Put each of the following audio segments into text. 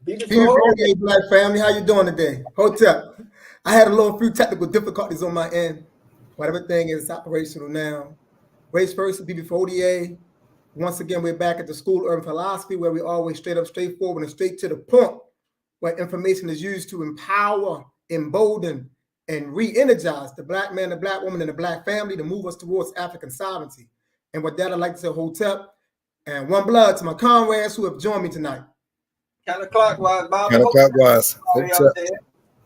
Hey, Black family, how you doing today? Hotep. I had a few technical difficulties on my end, but everything is operational now. Race first, BB4DA. Once again, we're back at the School of Urban Philosophy, where we always straight up, straightforward, and straight to the point, where information is used to empower, embolden, and re-energize the Black man, the Black woman, and the Black family to move us towards African sovereignty. And with that, I'd like to say Hotep and one blood to my comrades who have joined me tonight. Counterclockwise, Bob. Counterclockwise.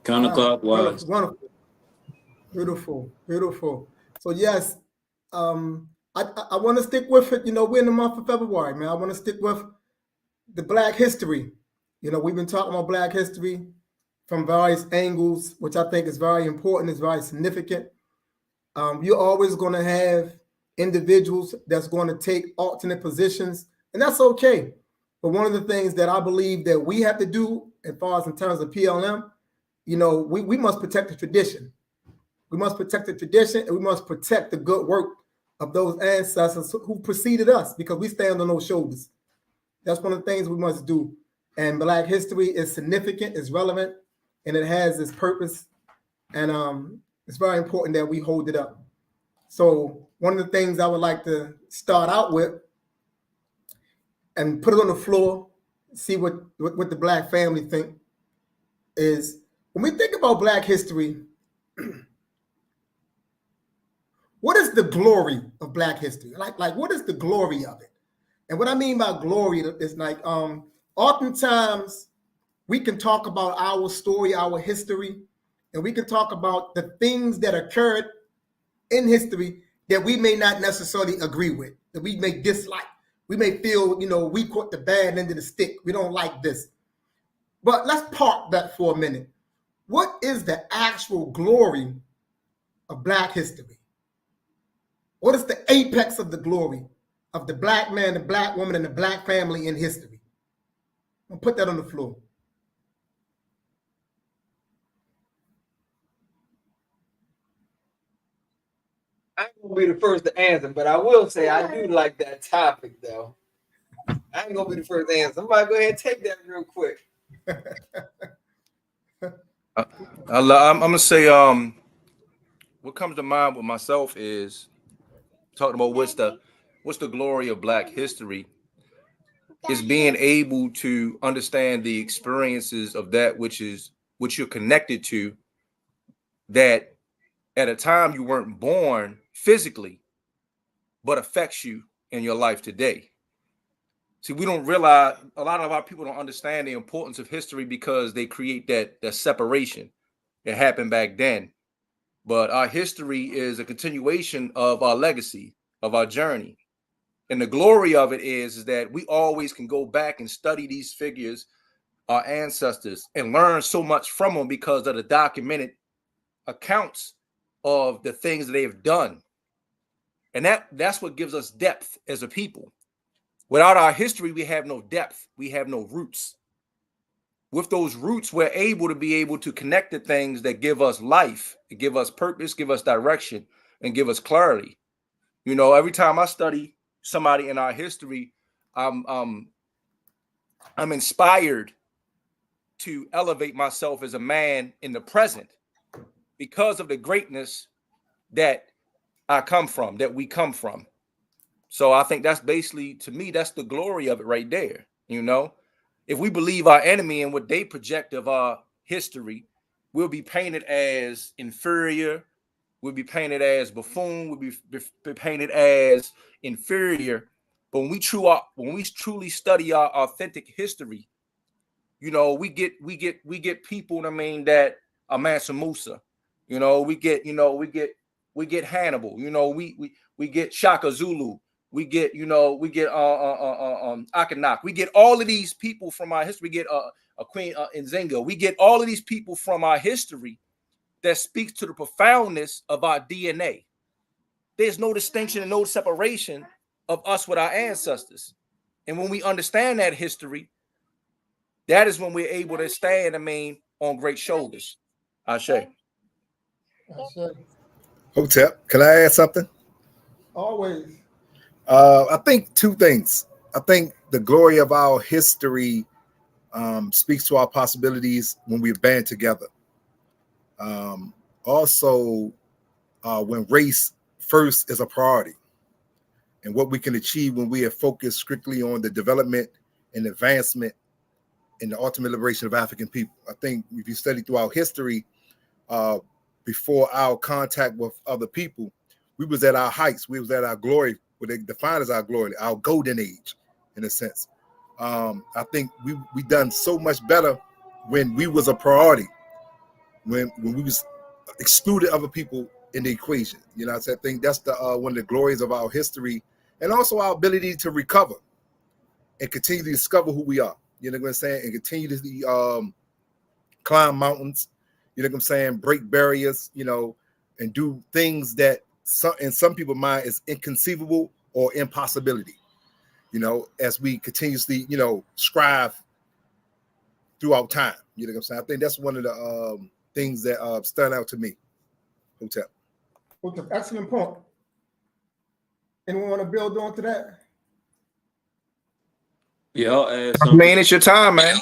Counterclockwise. Wonderful. Beautiful. So yes, I want to stick with it. You know, we're in the month of February, man. I want to stick with the Black history. You know, we've been talking about Black history from various angles, which I think is very important, is very significant. You're always going to have individuals that's going to take alternate positions, and that's okay. But one of the things that I believe that we have to do, as far as in terms of PLM, you know, we must protect the tradition. We must protect the tradition, and we must protect the good work of those ancestors who preceded us, because we stand on those shoulders. That's one of the things we must do. And Black history is significant, it's relevant, and it has its purpose. And it's very important that we hold it up. So one of the things I would like to start out with and put it on the floor, see what the Black family think, is when we think about Black history, what is the glory of Black history? Like what is the glory of it? And what I mean by glory is like, oftentimes we can talk about our story, our history, and we can talk about the things that occurred in history that we may not necessarily agree with, that we may dislike. We may feel, you know, we caught the bad end of the stick. We don't like this. But let's park that for a minute. What is the actual glory of Black history? What is the apex of the glory of the Black man, the Black woman, and the Black family in history? I'll put that on the floor. I ain't gonna be the first to answer, but I will say I do like that topic, though. I ain't gonna be the first to answer. Somebody go ahead and take that real quick. I'm gonna say what comes to mind with myself is talking about what's the glory of Black history is being able to understand the experiences of that which you're connected to, that at a time you weren't born physically, but affects you in your life today. See, we don't realize, a lot of our people don't understand the importance of history because they create that separation. It happened back then. But our history is a continuation of our legacy, of our journey. And the glory of it is that we always can go back and study these figures, our ancestors, and learn so much from them because of the documented accounts of the things that they've done. And that's what gives us depth as a people. Without our history, we have no depth. We have no roots. With those roots, we're able to connect the things that give us life, give us purpose, give us direction, and give us clarity. You know, every time I study somebody in our history, I'm inspired to elevate myself as a man in the present because of the greatness that I come from, that we come from. So I think that's basically, to me, that's the glory of it right there. You know, if we believe our enemy and what they project of our history, we'll be painted as inferior. We'll be painted as buffoon. We'll be painted as inferior. But when we truly study our authentic history, you know, we get people, I mean, that are Mansa Musa. You know, we get Hannibal. You know, we get Shaka Zulu. We get Akhenaten. We get all of these people from our history. We get a Queen Nzinga. We get all of these people from our history that speaks to the profoundness of our DNA. There's no distinction and no separation of us with our ancestors. And when we understand that history, that is when we're able to stand, I mean, on great shoulders. Ashe. Hotep, can I add something? Always. I think two things. I think the glory of our history speaks to our possibilities when we band together. Also, when race first is a priority, and what we can achieve when we are focused strictly on the development and advancement and the ultimate liberation of African people. I think if you study throughout history, before our contact with other people, we was at our heights, we was at our glory, what they define as our glory, our golden age, in a sense. I think we done so much better when we was a priority, when we was excluded other people in the equation. You know, so I think that's the one of the glories of our history, and also our ability to recover and continue to discover who we are. You know what I'm saying? And continue to climb mountains. You know what I'm saying? Break barriers. You know, and do things that in some people's mind is inconceivable or impossibility. You know, as we continuously, strive throughout time. You know what I'm saying? I think that's one of the things that stand out to me. Hotel. Okay, excellent point. Anyone want to build on to that? Yeah, I'll add something. Man, it's your time, man.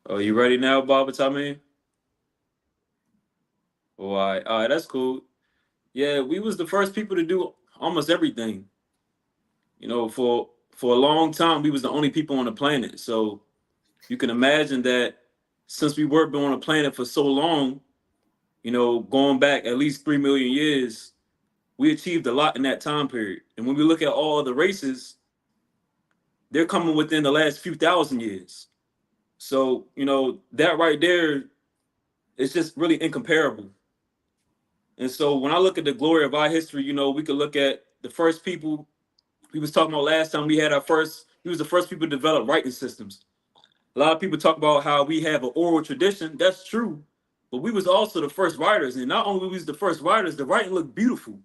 Oh, you ready now, Baba Tommy? All right, that's cool. Yeah, we was the first people to do almost everything. You know, for a long time, we was the only people on the planet. So you can imagine that since we worked on a planet for so long, you know, going back at least 3 million years, we achieved a lot in that time period. And when we look at all the races, they're coming within the last few thousand years. So, you know, that right there is just really incomparable. And so when I look at the glory of our history, you know, we could look at the first people we was talking about last time. We was the first people to develop writing systems. A lot of people talk about how we have an oral tradition. That's true. But we was also the first writers. And not only was the first writers, the writing looked beautiful.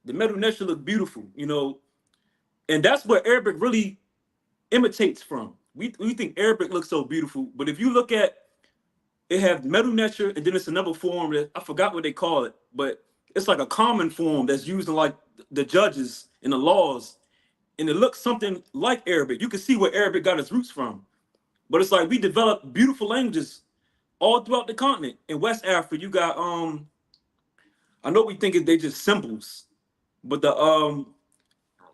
The Medu Neter looked beautiful, you know. And that's what Arabic really imitates from. We think Arabic looks so beautiful. But if you look at it, have Medu Neter, and then it's another form that I forgot what they call it, but it's like a common form that's used in like the judges and the laws, and it looks something like Arabic. You can see where Arabic got its roots from, but it's like we developed beautiful languages all throughout the continent. In West Africa, you got I know we think they just symbols, but the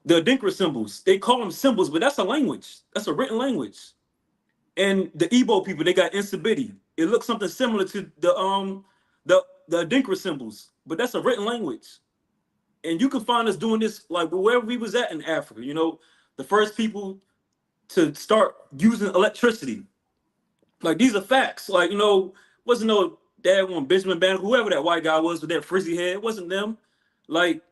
Adinkra symbols, they call them symbols, but that's a language. That's a written language. And the Igbo people, they got Nsibidi. It looks something similar to the Adinkra symbols, but that's a written language. And you can find us doing this like wherever we was at in Africa. You know, the first people to start using electricity. Like these are facts. Like, you know, wasn't no dad one Benjamin Banner, whoever that white guy was with that frizzy head, it wasn't them. Like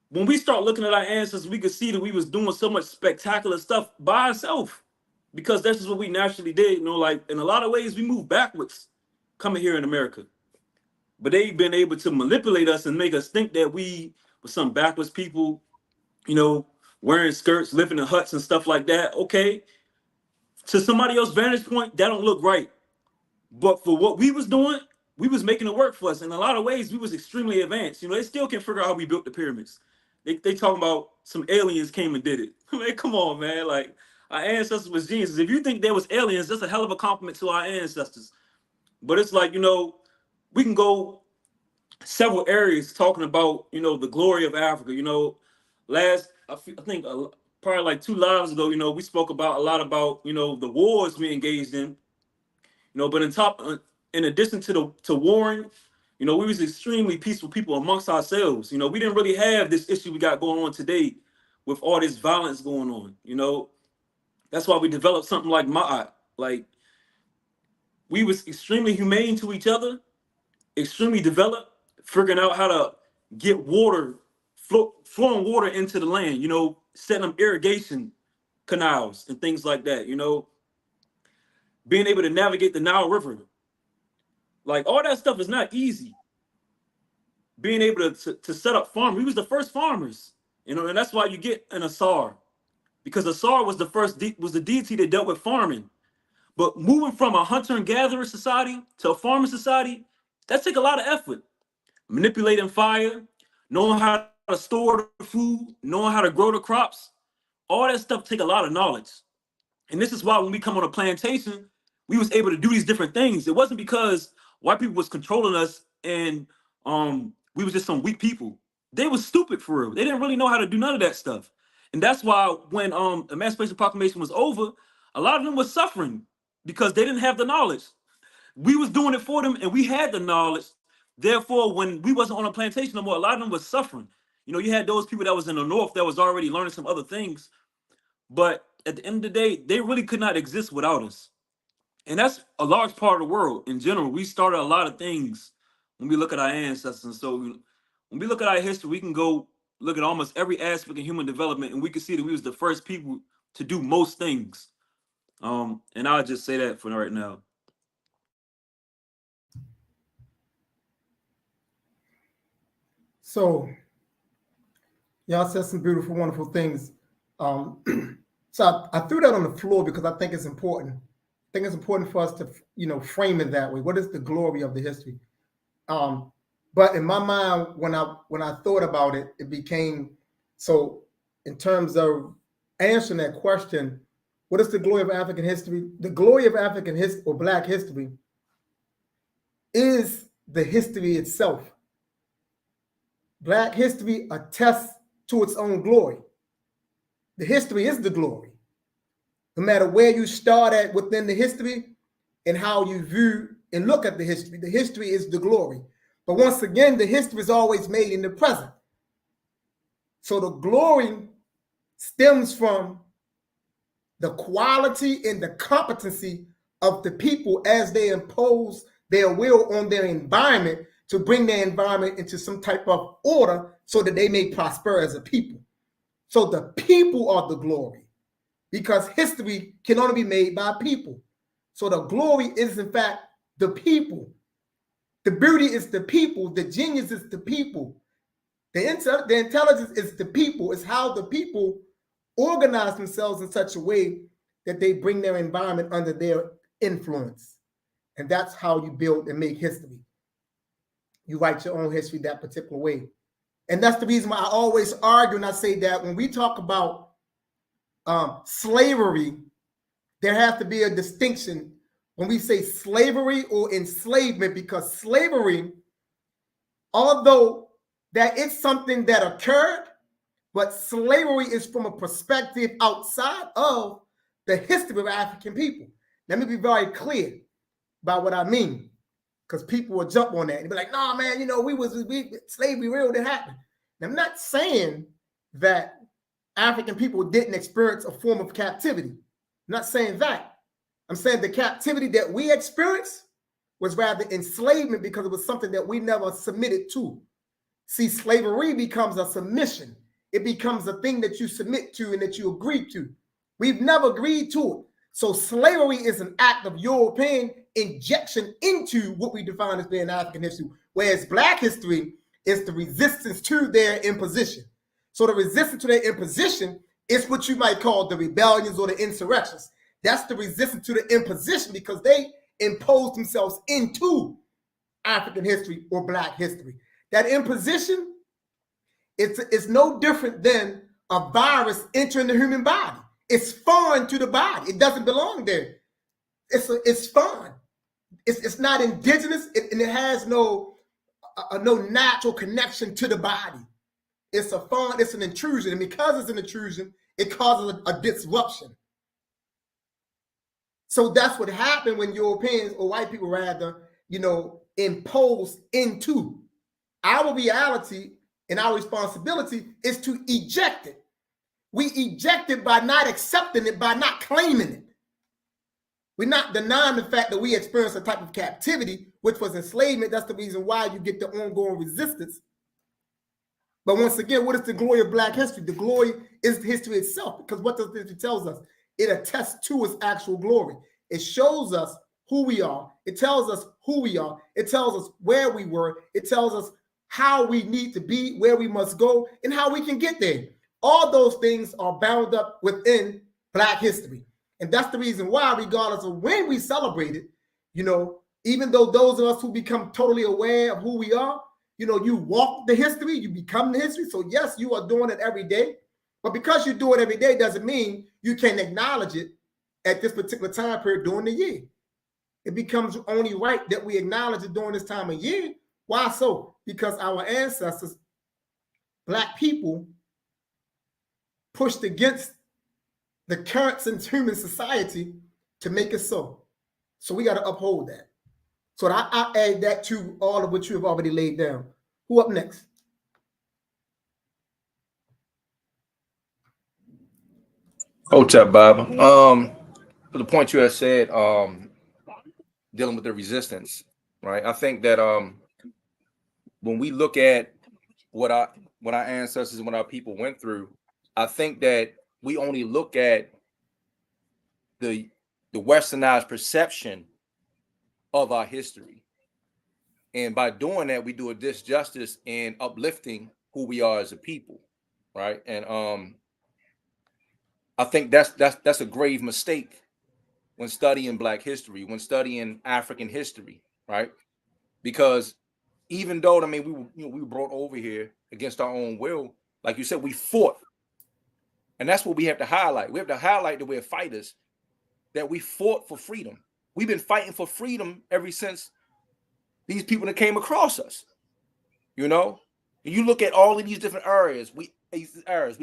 when we start looking at our ancestors, we could see that we was doing so much spectacular stuff by ourselves because that's just what we naturally did. You know, like in a lot of ways, we moved backwards coming here in America. But they've been able to manipulate us and make us think that we were some backwards people, you know, wearing skirts, living in huts and stuff like that. Okay, to somebody else's vantage point, that don't look right. But for what we was doing, we was making it work for us. In a lot of ways, we was extremely advanced. You know, they still can't figure out how we built the pyramids. They talking about some aliens came and did it. Man, come on, man. Like, our ancestors was geniuses. If you think there was aliens, that's a hell of a compliment to our ancestors. But it's like, you know, we can go several areas talking about, you know, the glory of Africa. You know, I think probably like 2 lives ago, you know, we spoke about a lot about, you know, the wars we engaged in. You know, but in addition to warring, you know, we was extremely peaceful people amongst ourselves. You know, we didn't really have this issue we got going on today with all this violence going on. You know, that's why we developed something like Ma'at. Like, we was extremely humane to each other, extremely developed, figuring out how to get water, flowing water into the land, you know, setting up irrigation canals and things like that, you know, being able to navigate the Nile River. Like, all that stuff is not easy. Being able to set up farm, we was the first farmers, you know, and that's why you get an Asar, because Asar was the deity that dealt with farming. But moving from a hunter and gatherer society to a farming society, that take a lot of effort. Manipulating fire, knowing how to store the food, knowing how to grow the crops, all that stuff take a lot of knowledge. And this is why when we come on a plantation, we was able to do these different things. It wasn't because white people was controlling us and we was just some weak people. They was stupid for real. They didn't really know how to do none of that stuff. And that's why when Emancipation Proclamation was over, a lot of them was suffering because they didn't have the knowledge. We was doing it for them and we had the knowledge. Therefore, when we wasn't on a plantation no more, a lot of them was suffering. You know, you had those people that was in the North that was already learning some other things. But at the end of the day, they really could not exist without us. And that's a large part of the world in general. We started a lot of things when we look at our ancestors. So when we look at our history, we can go look at almost every aspect of human development, and we can see that we was the first people to do most things. And I'll just say that for right now. So, y'all said some beautiful, wonderful things. So I threw that on the floor because I think it's important. I think it's important for us to, frame it that way. What is the glory of the history? But in my mind, when I thought about it, it became so. In terms of answering that question, what is the glory of African history? The glory of African history or Black history is the history itself. Black history attests to its own glory. The history is the glory. No matter where you start at within the history and how you view and look at the history is the glory. But once again, the history is always made in the present. So the glory stems from the quality and the competency of the people as they impose their will on their environment to bring their environment into some type of order so that they may prosper as a people. So the people are the glory because history can only be made by people. So the glory is in fact the people. The beauty is the people. The genius is the people. The intelligence is the people. It's how the people organize themselves in such a way that they bring their environment under their influence. And that's how you build and make history. You write your own history that particular way. And that's the reason why I always argue and I say that when we talk about slavery, there has to be a distinction when we say slavery or enslavement, because slavery, although that it's something that occurred, but slavery is from a perspective outside of the history of African people. Let me be very clear about what I mean, because people will jump on that and be like, "No, man, slavery real, that happened." And I'm not saying that African people didn't experience a form of captivity. I'm not saying that. I'm saying the captivity that we experienced was rather enslavement because it was something that we never submitted to. See, slavery becomes a submission. It becomes a thing that you submit to and that you agree to. We've never agreed to it. So slavery is an act of European injection into what we define as being African history, whereas Black history is the resistance to their imposition. So the resistance to their imposition is what you might call the rebellions or the insurrections. That's the resistance to the imposition because they imposed themselves into African history or Black history. That imposition, it's no different than a virus entering the human body. It's foreign to the body. It doesn't belong there. It's foreign. It's not indigenous, and it has no natural connection to the body. It's an intrusion, and because it's an intrusion, it causes a disruption. So that's what happened when Europeans or white people rather, imposed into. Our reality and our responsibility is to eject it. We eject it by not accepting it, by not claiming it. We're not denying the fact that we experienced a type of captivity, which was enslavement. That's the reason why you get the ongoing resistance. But once again, what is the glory of Black history? The glory is history itself, because what does history tells us? It attests to its actual glory. It shows us who we are. It tells us who we are. It tells us where we were. It tells us how we need to be, where we must go, and how we can get there. All those things are bound up within Black history. And that's the reason why, regardless of when we celebrate it, even though those of us who become totally aware of who we are, you walk the history, you become the history. So yes, you are doing it every day. But because you do it every day doesn't mean you can acknowledge it at this particular time period during the year. It becomes only right that we acknowledge it during this time of year. Why so? Because our ancestors, Black people, pushed against the currents in human society to make it so. So we got to uphold that. So I add that to all of what you have already laid down. Who up next? Hotep Bob. For the point you had said, dealing with the resistance, right? I think that when we look at what our ancestors and what our people went through, I think that we only look at the westernized perception of our history. And by doing that, we do a disjustice in uplifting who we are as a people, right? And I think that's a grave mistake when studying Black history, when studying African history, right? Because even though we were brought over here against our own will, like you said, we fought, and that's what we have to highlight. We have to highlight that we're fighters, that we fought for freedom. We've been fighting for freedom ever since these people that came across us. You know, and you look at all of these different areas. We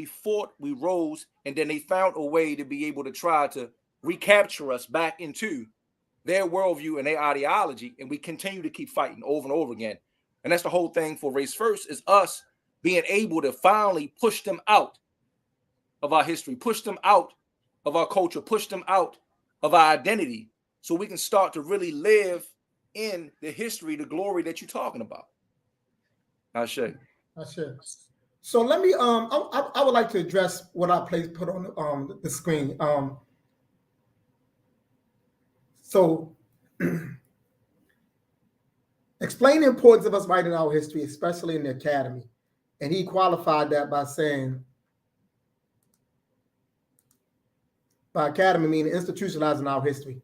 fought, we rose, and then they found a way to be able to try to recapture us back into their worldview and their ideology, and we continue to keep fighting over and over again. And that's the whole thing for Race First, is us being able to finally push them out of our history, push them out of our culture, push them out of our identity, so we can start to really live in the history, the glory that you're talking about. Ashe. So let me I would like to address what I put on the screen. So explain the importance of us writing our history, especially in the academy. And he qualified that by saying, by academy meaning institutionalizing our history.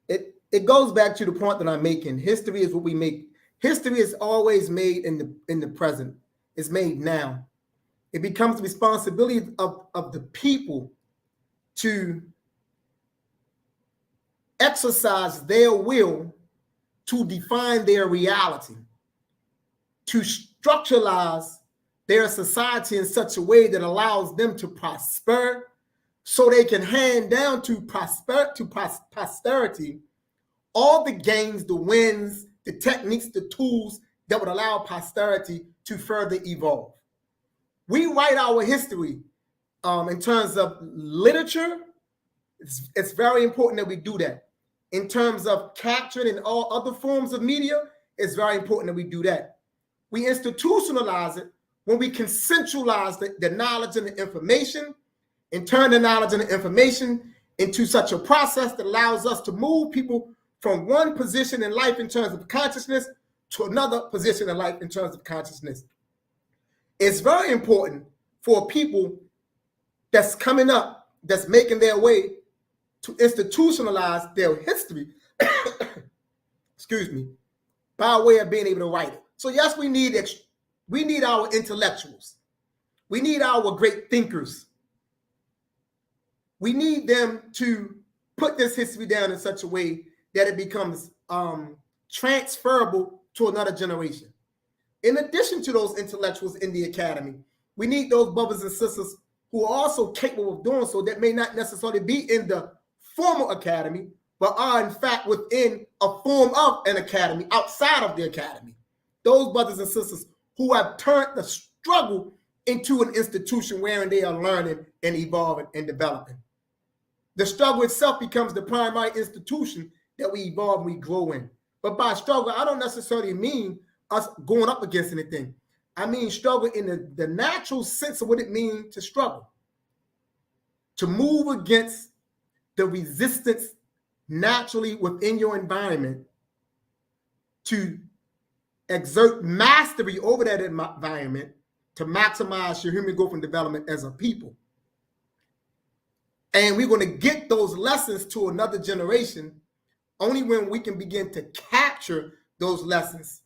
It goes back to the point that I'm making. History is what we make. History is always made in the present. It's made now. It becomes the responsibility of the people to exercise their will to define their reality, to structuralize their society in such a way that allows them to prosper, so they can hand down to posterity all the gains, the wins, the techniques, the tools that would allow posterity to further evolve. We write our history in terms of literature. It's very important that we do that. In terms of capturing in all other forms of media, it's very important that we do that. We institutionalize it when we can centralize the knowledge and the information, and turn the knowledge and the information into such a process that allows us to move people from one position in life in terms of consciousness to another position in life in terms of consciousness. It's very important for people that's coming up, that's making their way, to institutionalize their history, excuse me, by way of being able to write it. So yes, we need our intellectuals. We need our great thinkers. We need them to put this history down in such a way that it becomes transferable to another generation. In addition to those intellectuals in the academy, we need those brothers and sisters who are also capable of doing so, that may not necessarily be in the formal academy, but are in fact within a form of an academy outside of the academy. Those brothers and sisters who have turned the struggle into an institution wherein they are learning and evolving and developing. The struggle itself becomes the primary institution that we evolve and we grow in. But by struggle, I don't necessarily mean us going up against anything. I mean struggle in the natural sense of what it means to struggle. To move against the resistance naturally within your environment, to exert mastery over that environment, to maximize your human growth and development as a people. And we're going to get those lessons to another generation only when we can begin to capture those lessons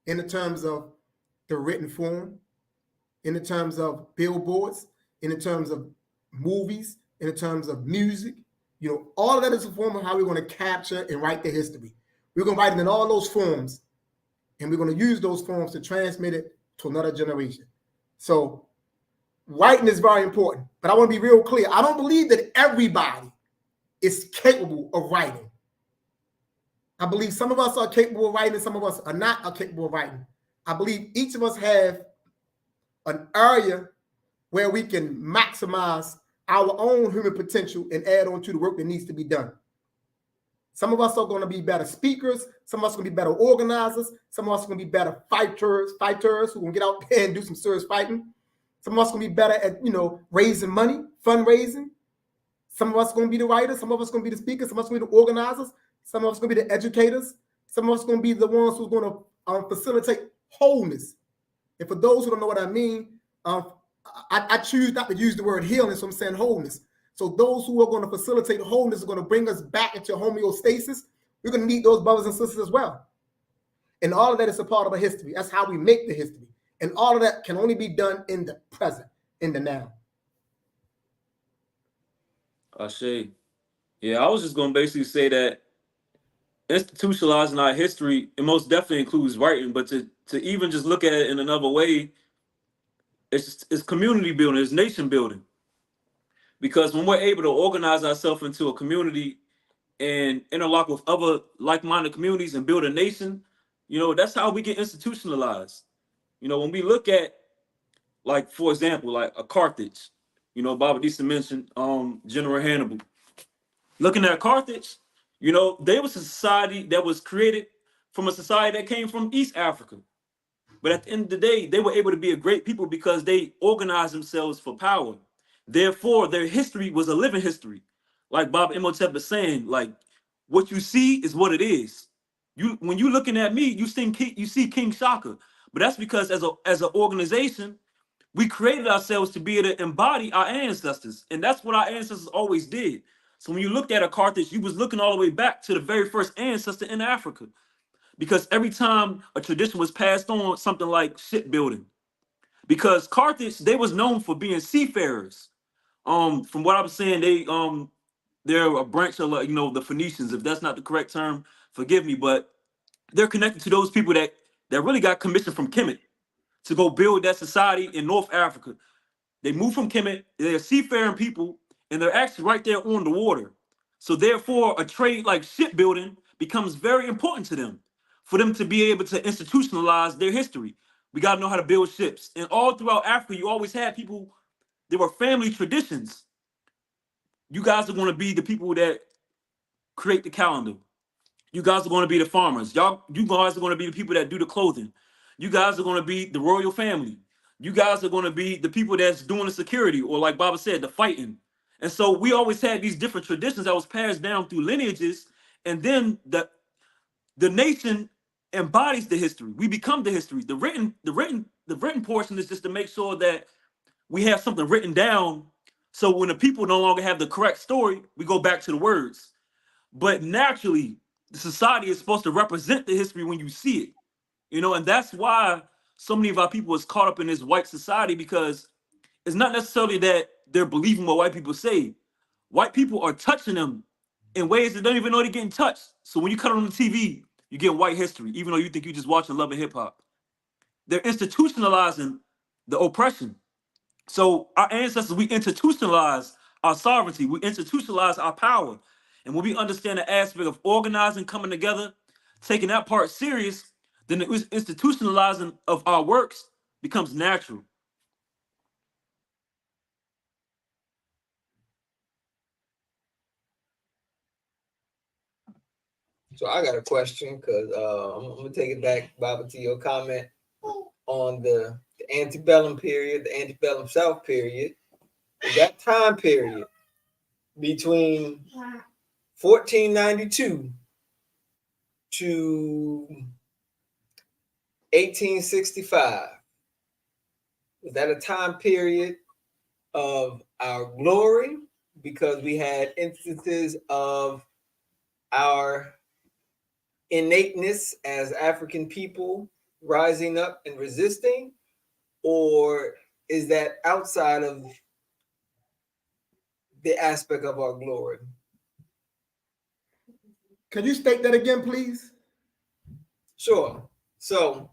in the terms of the written form, in the terms of billboards, in the terms of movies, in terms of music. All of that is a form of how we're going to capture and write the history. We're going to write it in all those forms, and we're going to use those forms to transmit it to another generation. So writing is very important, but I want to be real clear. I don't believe that everybody is capable of writing. I believe some of us are capable of writing, and some of us are not capable of writing. I believe each of us have an area where we can maximize our own human potential and add on to the work that needs to be done. Some of us are going to be better speakers. Some of us are going to be better organizers. Some of us are going to be better fighters who are going to get out there and do some serious fighting. Some of us are going to be better at, raising money, fundraising. Some of us are going to be the writers. Some of us are going to be the speakers. Some of us are going to be the organizers. Some of us are going to be the educators. Some of us are going to be the ones who are going to facilitate wholeness. And for those who don't know what I mean, I choose not to use the word healing, so I'm saying wholeness. So those who are going to facilitate wholeness are going to bring us back into homeostasis. We're going to need those brothers and sisters as well. And all of that is a part of the history. That's how we make the history. And all of that can only be done in the present, in the now. Ashe. Yeah, I was just going to basically say that institutionalizing our history, it most definitely includes writing, but to even just look at it in another way, it's community building, it's nation building. Because when we're able to organize ourselves into a community and interlock with other like-minded communities and build a nation, that's how we get institutionalized. When we look at, like, for example, like a Carthage, Baba Disa mentioned General Hannibal. Looking at Carthage, they was a society that was created from a society that came from East Africa. But at the end of the day, they were able to be a great people because they organized themselves for power. Therefore, their history was a living history. Like Bob Imhotep was saying, like, what you see is what it is. When you looking at me, you see King Shaka. But that's because as an organization, we created ourselves to be able to embody our ancestors. And that's what our ancestors always did. So when you looked at a Carthage, you was looking all the way back to the very first ancestor in Africa. Because every time a tradition was passed on, something like shipbuilding. Because Carthage, they was known for being seafarers. From what I'm saying, they're a branch of, the Phoenicians. If that's not the correct term, forgive me, but they're connected to those people that really got commissioned from Kemet to go build that society in North Africa. They moved from Kemet, they're seafaring people, and they're actually right there on the water. So therefore, a trade like shipbuilding becomes very important to them, for them to be able to institutionalize their history. We got to know how to build ships. And all throughout Africa, you always had people, there were family traditions. You guys are going to be the people that create the calendar. You guys are going to be the farmers. You guys are going to be the people that do the clothing. You guys are going to be the royal family. You guys are going to be the people that's doing the security, or like Baba said, the fighting. And so we always had these different traditions that was passed down through lineages, and then the nation embodies the history. We become the history. The written portion is just to make sure that we have something written down. So when the people no longer have the correct story, we go back to the words. But naturally, the society is supposed to represent the history when you see it, and that's why so many of our people is caught up in this white society, because it's not necessarily that they're believing what white people say. White people are touching them in ways that don't even know they're getting touched. So when you cut on the TV, you get white history, even though you think you're just watching Love and Hip Hop. They're institutionalizing the oppression. So our ancestors, we institutionalize our sovereignty, we institutionalize our power. And when we understand the aspect of organizing, coming together, taking that part serious, then the institutionalizing of our works becomes natural. So I got a question, because I'm gonna take it back, Baba, to your comment on the antebellum period, the antebellum South period. That time period between 1492 to 1865, was that a time period of our glory, because we had instances of our innateness as African people rising up and resisting? Or is that outside of the aspect of our glory. Can you state that again, please? Sure. So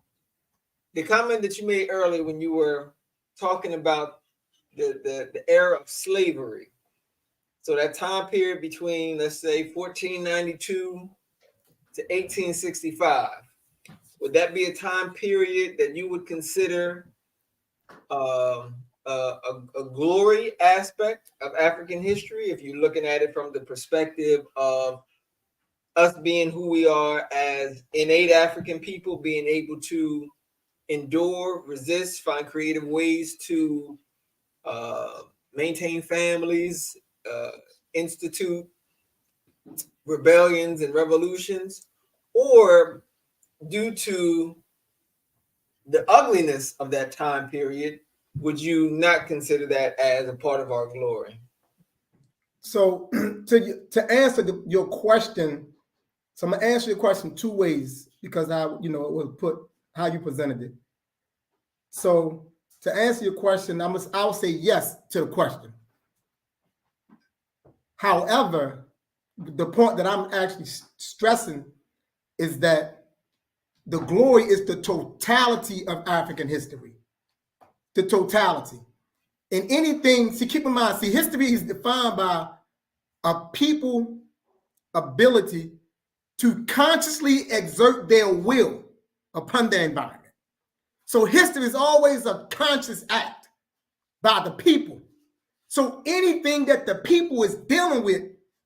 the comment that you made earlier when you were talking about the era of slavery. So that time period between, let's say, 1492 to 1865, would that be a time period that you would consider a glory aspect of African history, if you're looking at it from the perspective of us being who we are as innate African people, being able to endure, resist, find creative ways to maintain families, institute rebellions and revolutions, or due to the ugliness of that time period, would you not consider that as a part of our glory? So to answer your question, so I'm gonna answer your question two ways because it was put how you presented it. So to answer your question, I'll say yes to the question. However, the point that I'm actually stressing is that the glory is the totality of African history. The totality. And anything, keep in mind, history is defined by a people ability to consciously exert their will upon their environment. So history is always a conscious act by the people. So anything that the people is dealing with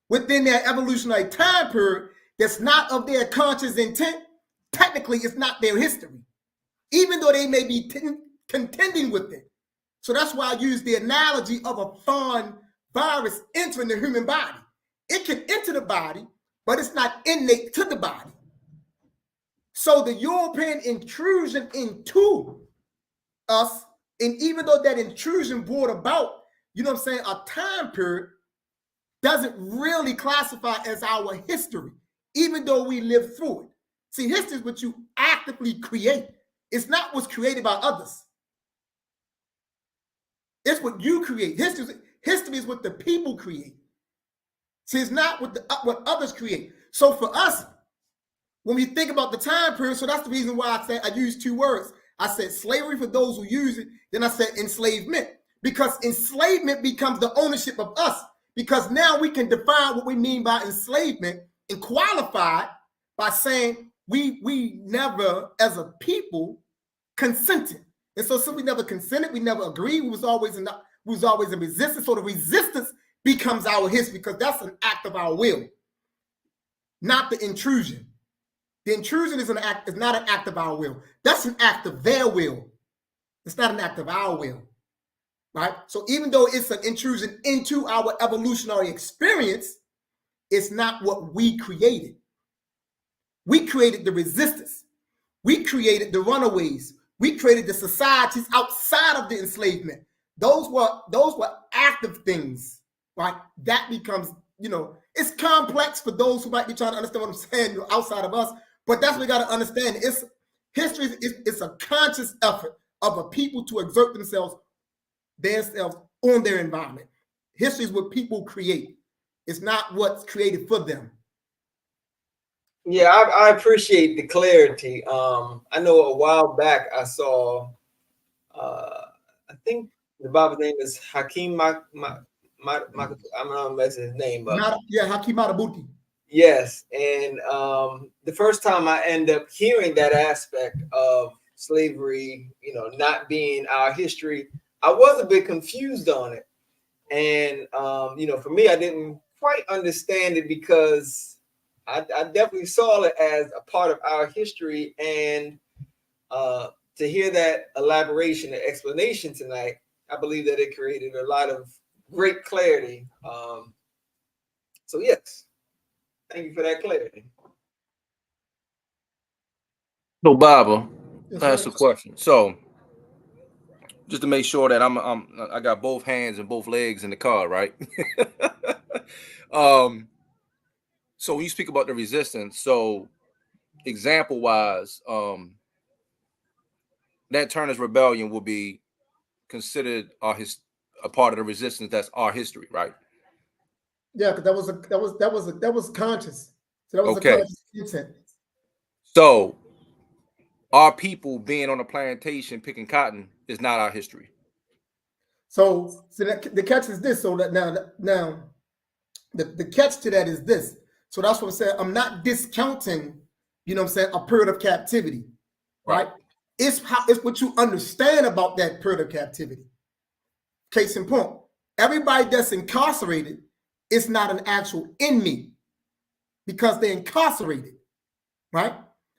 within their evolutionary time period that's not of their conscious intent, technically it's not their history, even though they may be contending with it. So that's why I use the analogy of a foreign virus entering the human body. It can enter the body, but it's not innate to the body. So the European intrusion into us, and even though that intrusion brought about, a time period, doesn't really classify as our history, even though we live through it. See, history is what you actively create. It's not what's created by others. It's what you create. History is what the people create. See, it's not what others create. So for us, when we think about the time period, so that's the reason why I said I used two words. I said slavery for those who use it. Then I said enslavement, because enslavement becomes the ownership of us. Because now we can define what we mean by enslavement and qualify it by saying we never, as a people, consented. And so since we never consented, we never agreed, we was always in resistance. So the resistance becomes our history, because that's an act of our will, not the intrusion. The intrusion is not an act of our will. That's an act of their will. It's not an act of our will, right? So even though it's an intrusion into our evolutionary experience, it's not what we created. We created the resistance. We created the runaways. We created the societies outside of the enslavement. Those were active things, right? That becomes, it's complex for those who might be trying to understand what I'm saying, outside of us. But that's what we got to understand. History is a conscious effort of a people to exert themselves on their environment. History is what people create. It's not what's created for them. Yeah, I appreciate the clarity. I know a while back I saw, I think the Bible's name is Hakeem I'm not messing his name up. Hakeem Matabuti. Yes, and the first time I end up hearing that aspect of slavery, not being our history, I was a bit confused on it. And for me, I didn't quite understand it, because I definitely saw it as a part of our history. And to hear that elaboration and explanation tonight, I believe that it created a lot of great clarity. So yes. Thank you for that clarity. So, Baba, Yes, that's sir. the question. So, just to make sure that I got both hands and both legs in the car, right? So when you speak about the resistance, so example wise, that Turner's rebellion will be considered a part of the resistance. That's our history, right? Yeah, because that was conscious. So that was Okay. a conscious intent. So our people being on a plantation picking cotton is not our history. So that, the catch is this. So that now the catch to that is this. So that's what I'm saying. I'm not discounting, you know what I'm saying, a period of captivity, right? It's what you understand about that period of captivity. Case in point, everybody that's incarcerated is not an actual inmate because they're incarcerated, right?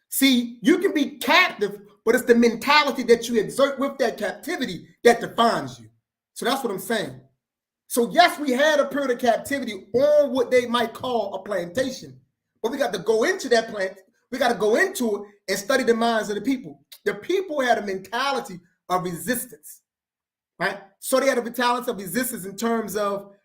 See, you can be captive, but it's the mentality that you exert with that captivity that defines you. So that's what I'm saying. So yes, we had a period of captivity on what they might call a plantation, but we got to go into that plant. We got to go into it and study the minds of the people. The people had a mentality of resistance, right? So they had a mentality of resistance in terms of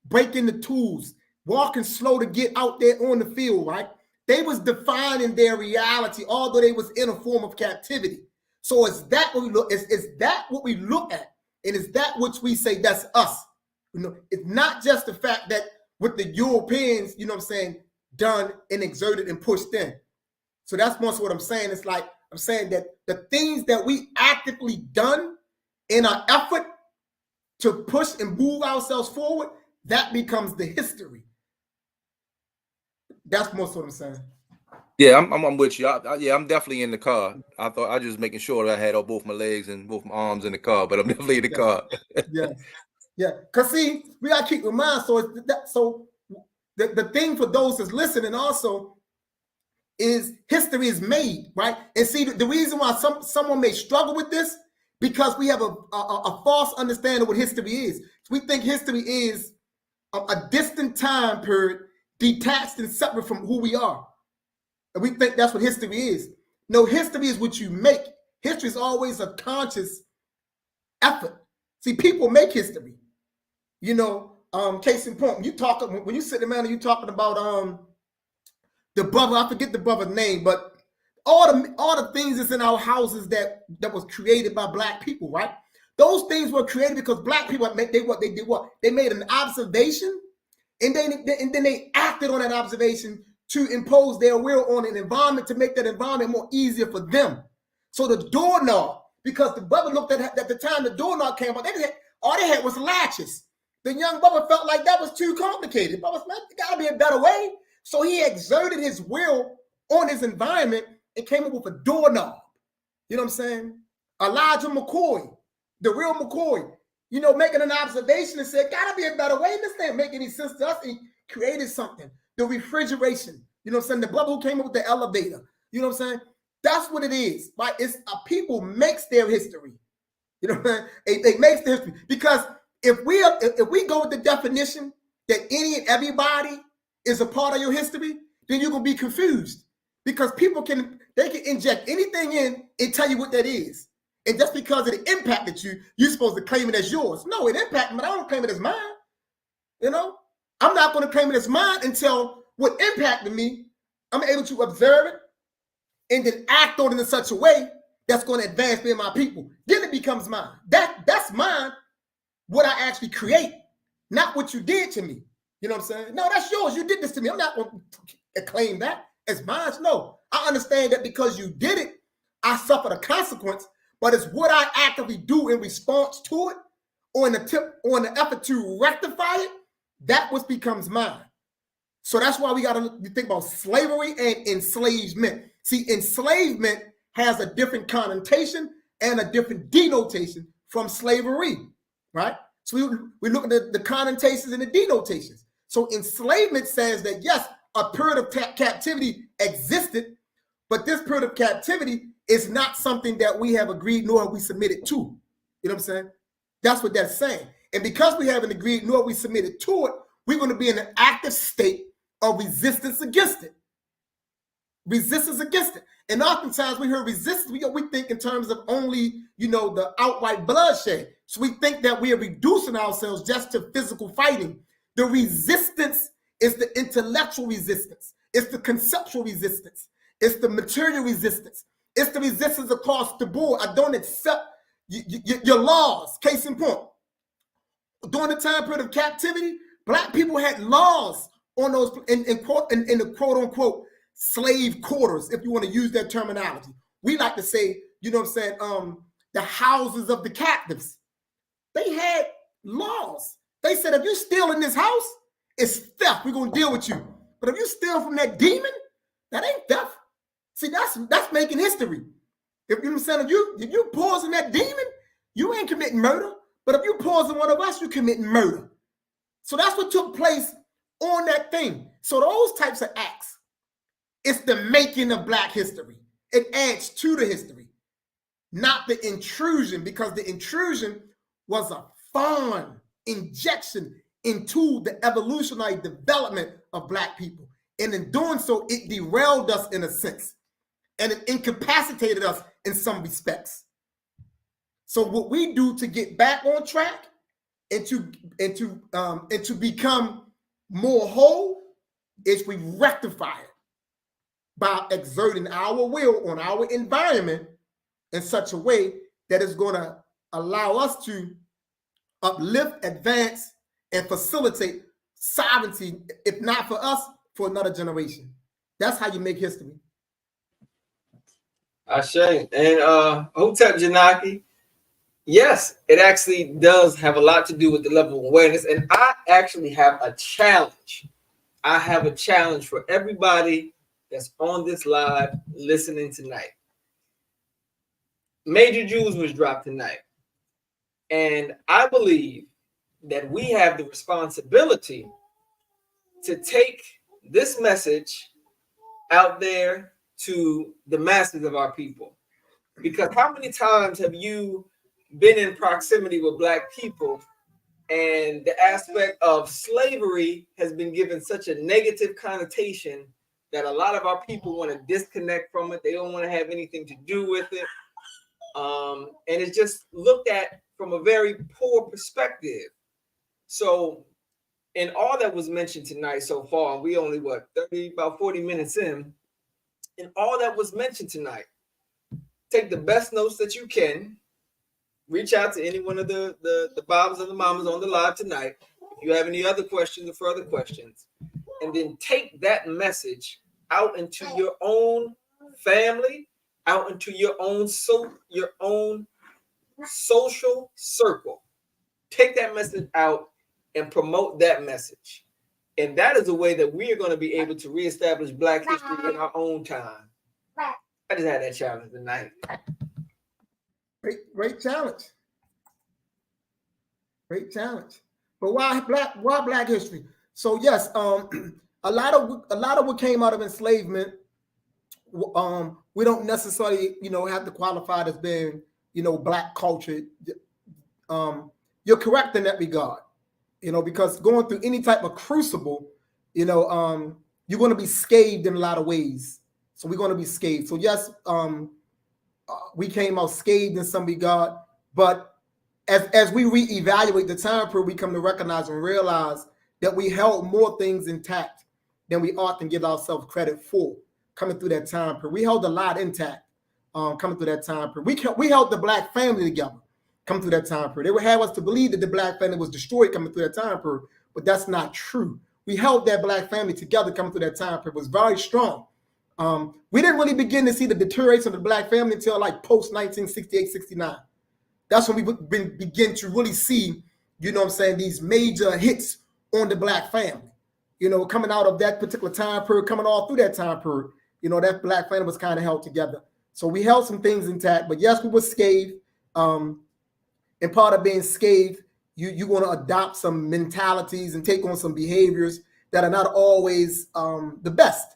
breaking the tools, walking slow to get out there on the field, right? They was defining their reality, although they was in a form of captivity. So is that what we look? Is that what we look at? And is that which we say that's us? You know, it's not just the fact that with the Europeans, you know what I'm saying, done and exerted and pushed in. So that's most what I'm saying. It's like I'm saying that the things that we actively done in our effort to push and move ourselves forward, that becomes the history. That's most what I'm saying. Yeah, I'm with you. Yeah, I'm definitely in the car. I thought I just making sure that I had all both my legs and both my arms in the car, but I'm definitely in the car. Yeah. Cause see, we gotta keep in mind. So the thing for those that's listening also is history is made, right? And see, the reason why someone may struggle with this because we have a false understanding of what history is. We think history is a distant time period, detached and separate from who we are. And we think that's what history is. No, history is what you make. History is always a conscious effort. See, people make history. You know, case in point, when you sit around and you talking about the brother, I forget the brother's name, but all the things that's in our houses that was created by black people, right? Those things were created because black people they made an observation, and then they acted on that observation to impose their will on an environment to make that environment more easier for them. So the doorknob, because the brother looked at the time the doorknob came out, all they had was latches. The young brother felt like that was too complicated. Brother, there gotta be a better way. So he exerted his will on his environment and came up with a doorknob. You know what I'm saying? Elijah McCoy, the real McCoy, you know, making an observation and said, gotta be a better way. This didn't make any sense to us. He created something. The refrigeration, you know what I'm saying? The brother who came up with the elevator, you know what I'm saying? That's what it is. Right? It's a people makes their history. You know what I'm saying? It makes their history. Because if we go with the definition that any and everybody is a part of your history, then you're gonna be confused. Because people can inject anything in and tell you what that is. And just because it impacted you, you're supposed to claim it as yours. No, it impacted me, but I don't claim it as mine. You know, I'm not going to claim it as mine until what impacted me, I'm able to observe it and then act on it in such a way that's going to advance me and my people. Then it becomes mine. That's mine, what I actually create, not what you did to me. You know what I'm saying? No, that's yours. You did this to me. I'm not going to claim that as mine. No, I understand that because you did it, I suffer the consequence. But it's what I actively do in response to it, or in the effort to rectify it, that what becomes mine. So that's why we got to think about slavery and enslavement. See, enslavement has a different connotation and a different denotation from slavery, right? So we look at the connotations and the denotations. So enslavement says that, yes, a period of captivity existed, but this period of captivity is not something that we have agreed nor have we submitted to. You know what I'm saying? That's what that's saying. And because we haven't agreed nor have we submitted to it, we're going to be in an active state of resistance against it. Resistance against it. And oftentimes we hear resistance, we think in terms of only, you know, the outright bloodshed. So we think that we are reducing ourselves just to physical fighting. The resistance is the intellectual resistance. It's the conceptual resistance. It's the material resistance. It's the resistance across the board. I don't accept your laws. Case in point, during the time period of captivity, Black people had laws on those in the quote unquote slave quarters, if you want to use that terminology. We like to say, you know what I'm saying, the houses of the captives. They had laws. They said, if you steal in this house, it's theft. We're gonna deal with you. But if you steal from that demon, that ain't theft. See, that's making history. If you know what I'm saying, if you poison that demon, you ain't committing murder. But if you poison one of us, you're committing murder. So that's what took place on that thing. So those types of acts, it's the making of Black history. It adds to the history, not the intrusion, because the intrusion was a foreign injection into the evolutionary development of Black people. And in doing so, it derailed us in a sense, and it incapacitated us in some respects. So what we do to get back on track and to become more whole is we rectify it by exerting our will on our environment in such a way that is going to allow us to uplift, advance, and facilitate sovereignty, if not for us, for another generation. That's how you make history. Ashe. And Hotep Janaki, yes, it actually does have a lot to do with the level of awareness. And I actually have a challenge. I have a challenge for everybody that's on this live listening tonight. Major Jewels was dropped tonight. And I believe that we have the responsibility to take this message out there to the masses of our people. Because how many times have you been in proximity with Black people and the aspect of slavery has been given such a negative connotation that a lot of our people want to disconnect from it. They don't want to have anything to do with it. And it's just looked at from a very poor perspective. So in all that was mentioned tonight so far, and we only, about 40 minutes in all that was mentioned tonight, take the best notes that you can, reach out to any one of the Bobs and the Mamas on the live tonight. If you have any other questions or further questions, and then take that message out into your own family, out into your own social circle. Take that message out and promote that message. And that is a way that we are going to be able to reestablish Black history in our own time. I just had that challenge tonight. Great challenge. Great challenge. But why Black history? So yes, a lot of what came out of enslavement, we don't necessarily, have to qualify it as being, Black culture. You're correct in that regard, because going through any type of crucible, you're going to be scathed in a lot of ways. So we're going to be scathed. So yes, we came out scathed in some regard, but as we reevaluate the time period, we come to recognize and realize that we held more things intact than we often give ourselves credit for coming through that time period. We held a lot intact coming through that time period. We held the Black family together coming through that time period. They would have us to believe that the Black family was destroyed coming through that time period, but that's not true. We held that Black family together coming through that time period. It was very strong. We didn't really begin to see the deterioration of the Black family until like post 1968, 69. That's when we begin to really see, these major hits on the Black family, coming out of that particular time period, coming all through that time period, that Black family was kind of held together. So we held some things intact, but yes, we were scathed. And part of being scathed, you're going to adopt some mentalities and take on some behaviors that are not always the best.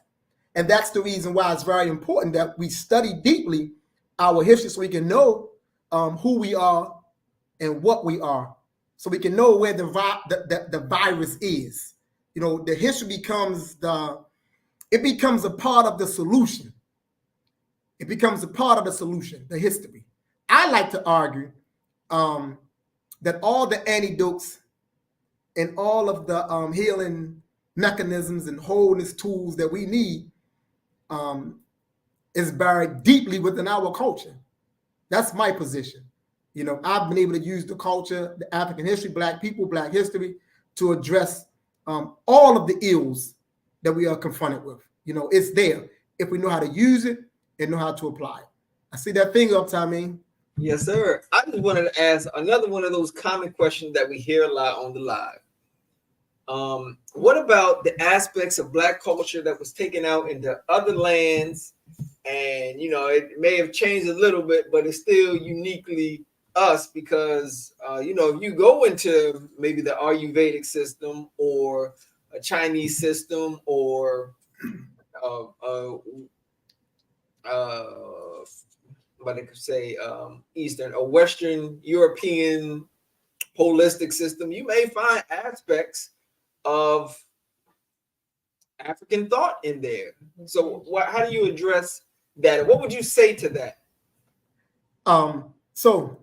And that's the reason why it's very important that we study deeply our history so we can know who we are and what we are, so we can know where the virus is. The history becomes a part of the solution. It becomes a part of the solution, the history. I like to argue that all the antidotes and all of the healing mechanisms and wholeness tools that we need is buried deeply within our culture. That's my position. I've been able to use the culture, the African history, Black people, Black history to address all of the ills that we are confronted with. You know, it's there if we know how to use it and know how to apply it. I see that finger up, Tommy. Yes, sir. I just wanted to ask another one of those common questions that we hear a lot on the live. What about the aspects of Black culture that was taken out into other lands? And, you know, it may have changed a little bit, but it's still uniquely us because, you know, if you go into maybe the Ayurvedic system or a Chinese system or what I could say, Eastern or Western European holistic system, you may find aspects of African thought in there. So how do you address that? What would you say to that? So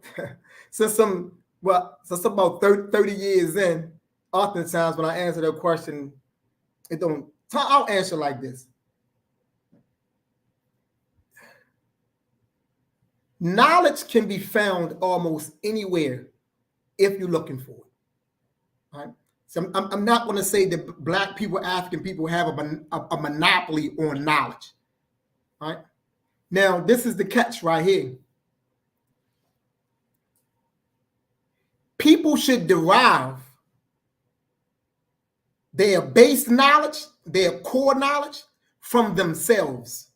since about 30 years in, oftentimes when I answer that question, I'll answer like this. Knowledge can be found almost anywhere if you're looking for it. Right? So I'm not going to say that Black people, African people have a monopoly on knowledge. Right? Now, this is the catch right here. People should derive their base knowledge, their core knowledge from themselves.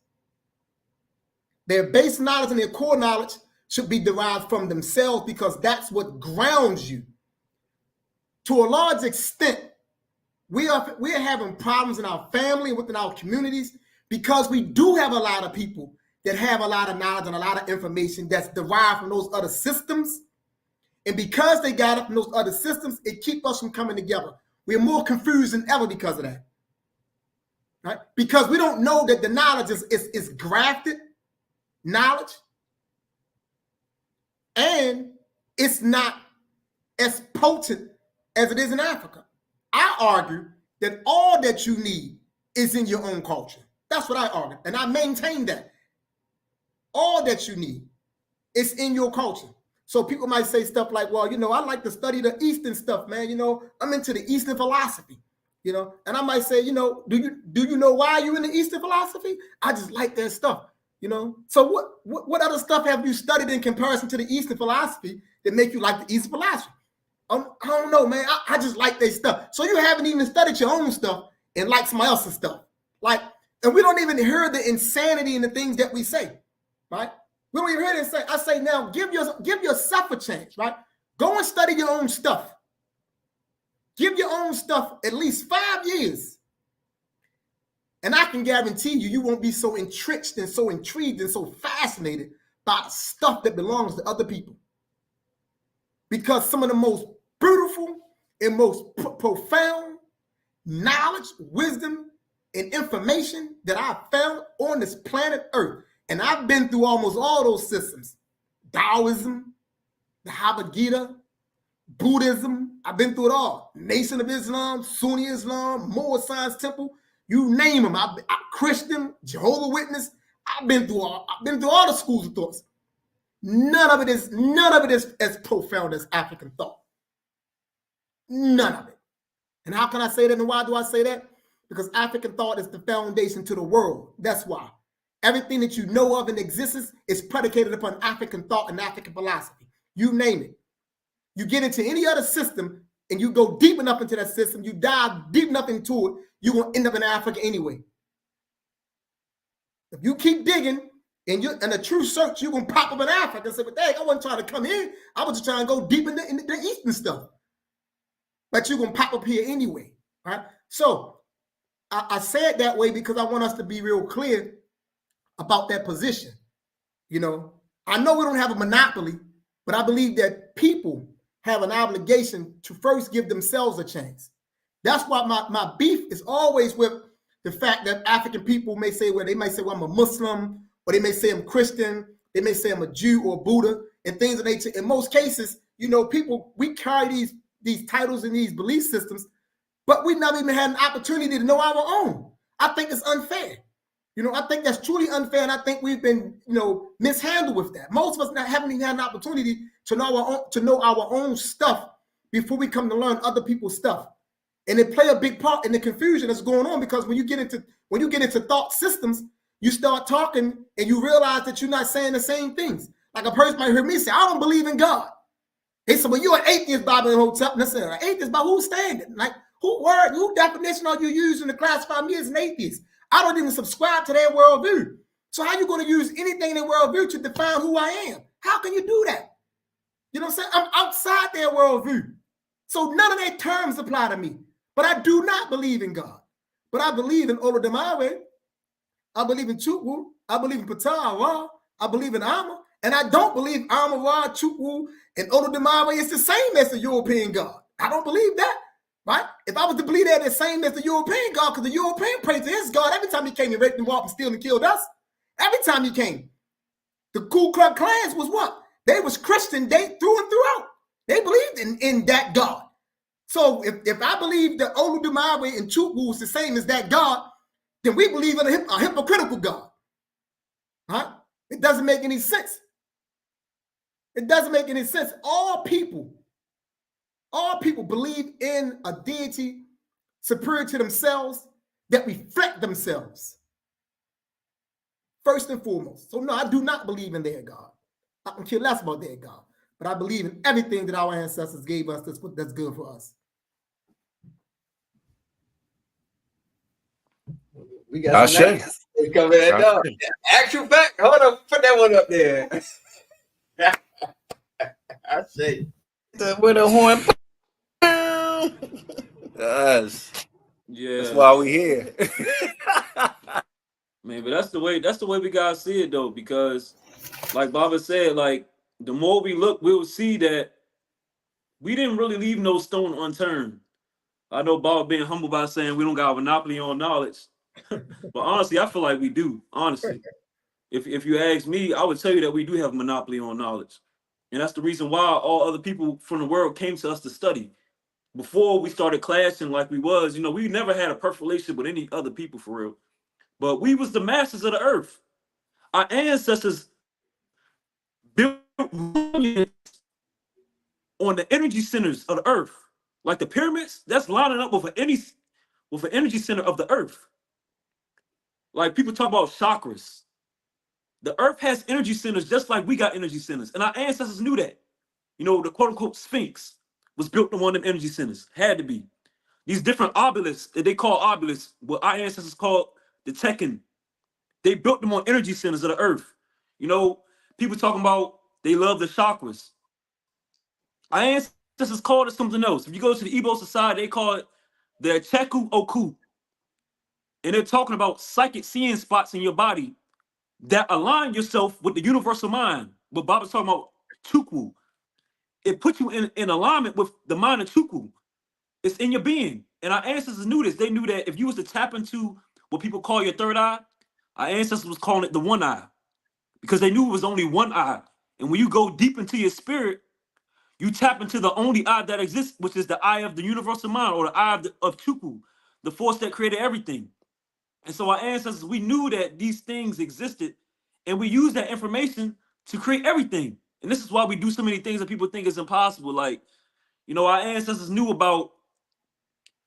Their base knowledge and their core knowledge should be derived from themselves because that's what grounds you. To a large extent, we are having problems in our family, within our communities, because we do have a lot of people that have a lot of knowledge and a lot of information that's derived from those other systems. And because they got it from those other systems, it keeps us from coming together. We're more confused than ever because of that. Right? Because we don't know that the knowledge is grafted knowledge, and it's not as potent as it is in Africa. I argue that all that you need is in your own culture. That's what I argue, and I maintain that. All that you need is in your culture. So people might say stuff like, well, you know, I like to study the Eastern stuff, man. You know, I'm into the Eastern philosophy, you know, and I might say, you know, do you know why you're in the Eastern philosophy? I just like that stuff. You know, so what other stuff have you studied in comparison to the Eastern philosophy that make you like the Eastern philosophy? I don't know, man. I just like their stuff. So you haven't even studied your own stuff and like somebody else's stuff. Like, and we don't even hear the insanity in the things that we say, right? We don't even hear it say. I say now, give yourself a chance, right? Go and study your own stuff. Give your own stuff at least 5 years. And I can guarantee you won't be so entrenched and so intrigued and so fascinated by stuff that belongs to other people. Because some of the most beautiful and most profound knowledge, wisdom, and information that I've found on this planet Earth, and I've been through almost all those systems, Taoism, the Bhagavad Gita, Buddhism, I've been through it all. Nation of Islam, Sunni Islam, Moor Science Temple, you name them. I'm Christian, Jehovah's Witness. I've been through all the schools of thoughts. None of it is as profound as African thought. None of it. And how can I say that? And why do I say that? Because African thought is the foundation to the world. That's why. Everything that you know of in existence is predicated upon African thought and African philosophy. You name it. You get into any other system and you go deep enough into that system, you dive deep enough into it, you're going to end up in Africa anyway. If you keep digging and you're in a true search, you're going to pop up in Africa and say, but dang, I wasn't trying to come here. I was just trying to go deep into the Eastern stuff. But you're going to pop up here anyway. Right? So I say it that way because I want us to be real clear about that position. You know, I know we don't have a monopoly, but I believe that people have an obligation to first give themselves a chance. That's why my beef is always with the fact that African people may say, well, they might say, well, I'm a Muslim, or they may say I'm Christian, they may say I'm a Jew or Buddha, and things of nature. In most cases, you know, people, we carry these titles and these belief systems, but we never even had an opportunity to know our own. I think it's unfair. You know, I think that's truly unfair, and I think we've been, you know, mishandled with that. Most of us haven't even had an opportunity to know our own stuff before we come to learn other people's stuff. And it play a big part in the confusion that's going on, because when you get into thought systems, you start talking and you realize that you're not saying the same things. Like a person might hear me say, I don't believe in God. They said, well, you're an atheist, Bible and hotel. Listen, an atheist by whose standard? Like, who definition are you using to classify me as an atheist? I don't even subscribe to their worldview. So how are you going to use anything in their worldview to define who I am? How can you do that? You know what I'm saying? I'm outside their worldview. So none of their terms apply to me. But I do not believe in God. But I believe in Olodumare. I believe in Chukwu. I believe in Ptah. I believe in Amma. And I don't believe Amma, Ra, Chukwu, and Olodumare is the same as the European God. I don't believe that. Right? If I was to believe they're the same as the European God, because the European prayed to his God every time he came and raped and robbed and steal and killed us. Every time he came. The Ku Klux Klans was what? They was Christian through and throughout. They believed in that God. So if I believe that Olodumare and Chukwu is the same as that God, then we believe in a hypocritical God. Huh? It doesn't make any sense. It doesn't make any sense. All people believe in a deity superior to themselves that reflect themselves. First and foremost. So no, I do not believe in their God. I can care less about their God. But I believe in everything that our ancestors gave us that's good for us. We got some nice coming that up. Actual fact, hold on, put that one up there. I say with a horn. Yes. Yeah. That's why we here. Man, but that's the way we gotta see it though, because like Baba said, like the more we look, we'll see that we didn't really leave no stone unturned. I know Baba being humble by saying we don't got a monopoly on knowledge. But honestly, I feel like we do. Honestly. If you ask me, I would tell you that we do have a monopoly on knowledge. And that's the reason why all other people from the world came to us to study. Before we started clashing like we was, we never had a perfect relationship with any other people for real. But we was the masters of the earth. Our ancestors built monuments on the energy centers of the earth. Like the pyramids, that's lining up with an energy center of the earth. Like people talk about chakras. The earth has energy centers just like we got energy centers. And our ancestors knew that. The quote unquote Sphinx was built on one of them energy centers. Had to be. These different obelisks that they call obelisks, what our ancestors called the Tekken, they built them on energy centers of the earth. People talking about they love the chakras. Our ancestors called it something else. If you go to the Igbo society, they call it the Cheku Oku. And they're talking about psychic seeing spots in your body that align yourself with the universal mind. What Bob was talking about, Chukwu. It puts you in alignment with the mind of Chukwu. It's in your being. And our ancestors knew this. They knew that if you was to tap into what people call your third eye, our ancestors was calling it the one eye. Because they knew it was only one eye. And when you go deep into your spirit, you tap into the only eye that exists, which is the eye of the universal mind, or the eye of Chukwu, the force that created everything. And so our ancestors, we knew that these things existed, and we used that information to create everything. And this is why we do so many things that people think is impossible. Like, our ancestors knew about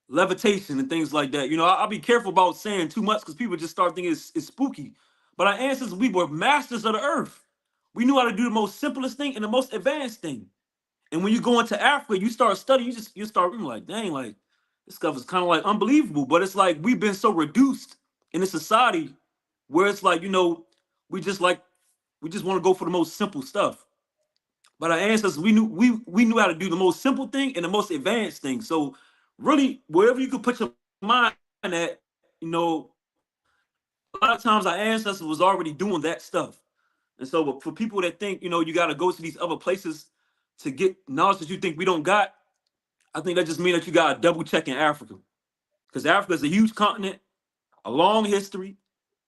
levitation and things like that. I'll be careful about saying too much because people just start thinking it's spooky. But our ancestors, we were masters of the earth. We knew how to do the most simplest thing and the most advanced thing. And when you go into Africa, you start studying, you start reading like, dang, like this stuff is kind of like unbelievable. But it's like we've been so reduced in a society where it's like, we just want to go for the most simple stuff. But our ancestors, we knew how to do the most simple thing and the most advanced thing. So really, wherever you could put your mind at, a lot of times our ancestors was already doing that stuff. And so for people that think, you got to go to these other places to get knowledge that you think we don't got, I think that just means that you got to double check in Africa. Because Africa is a huge continent, a long history,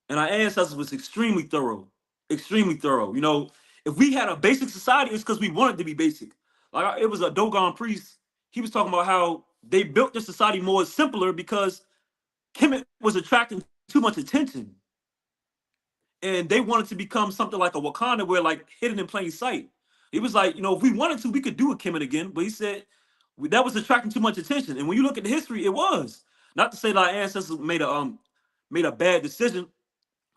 and our ancestors was extremely thorough. Extremely thorough. If we had a basic society, it's because we wanted to be basic. Like it was a Dogon priest. He was talking about how they built the society more simpler because Kemet was attracting too much attention. And they wanted to become something like a Wakanda where like hidden in plain sight. He was like, if we wanted to, we could do a Kemet again. But he said, that was attracting too much attention. And when you look at the history, it was. Not to say that our ancestors made a bad decision,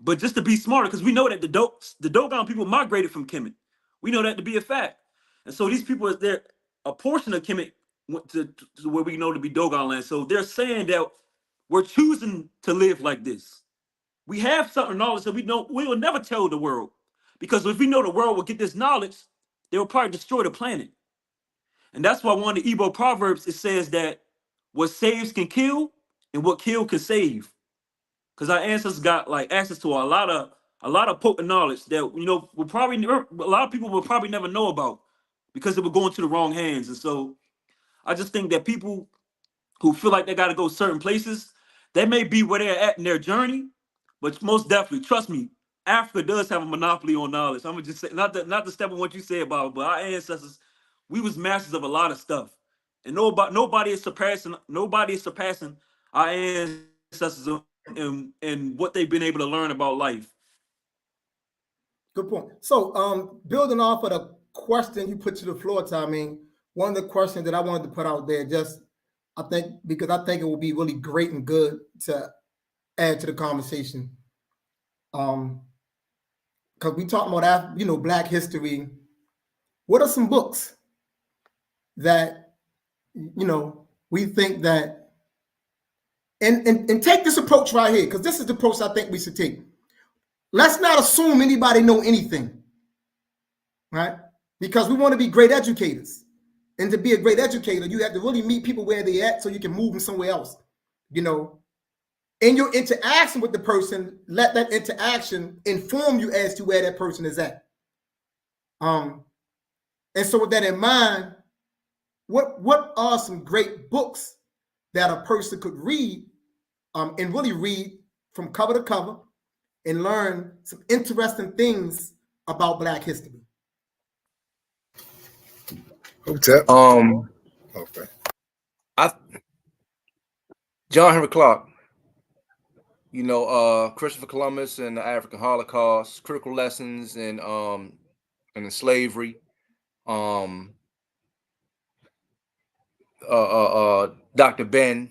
but just to be smarter, because we know that the Dogon people migrated from Kemet. We know that to be a fact. And so these people, they're a portion of Kemet went to where we know to be Dogon land. So they're saying that we're choosing to live like this. We have certain knowledge that we will never tell the world. Because if we know the world will get this knowledge, they will probably destroy the planet. And that's why one of the Igbo proverbs, it says that what saves can kill and what kill can save. Because our ancestors got like access to a lot of potent knowledge that will probably never, a lot of people will probably never know about because it would go into the wrong hands. And so I just think that people who feel like they got to go certain places, they may be where they're at in their journey, but most definitely, trust me, Africa does have a monopoly on knowledge. I'm gonna just say, not to step on what you said about it, but our ancestors, we was masters of a lot of stuff, and nobody is surpassing our ancestors in what they've been able to learn about life. Good point. So, building off of the question you put to the floor, Tommy, one of the questions that I wanted to put out there, I think it will be really great and good to add to the conversation. Because we talk about that, Black history. What are some books that we think that, and take this approach right here, because this is the approach I think we should take. Let's not assume anybody know anything, right? Because we want to be great educators. And to be a great educator, you have to really meet people where they're at so you can move them somewhere else. In your interaction with the person, let that interaction inform you as to where that person is at. And so with that in mind, what are some great books that a person could read and really read from cover to cover and learn some interesting things about Black history? Hotel. Okay. John Henry Clark, Christopher Columbus and the African Holocaust, critical lessons in slavery, Dr. Ben.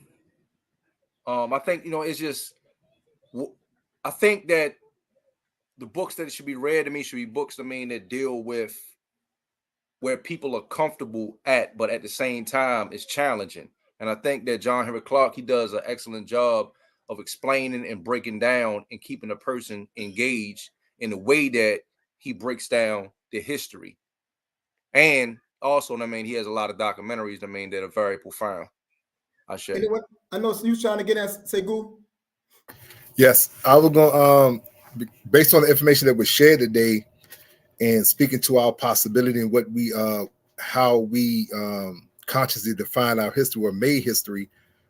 I think it's just, I think that the books that should be read should be books that deal with where people are comfortable at, but at the same time it's challenging. And I think that John Henry Clark, he does an excellent job of explaining and breaking down and keeping a person engaged in the way that he breaks down the history. And also, he has a lot of documentaries, that are very profound. I know you trying to get at, say, Goo? Yes, I was going based on the information that was shared today and speaking to our possibility and what we how we consciously define our history or made history.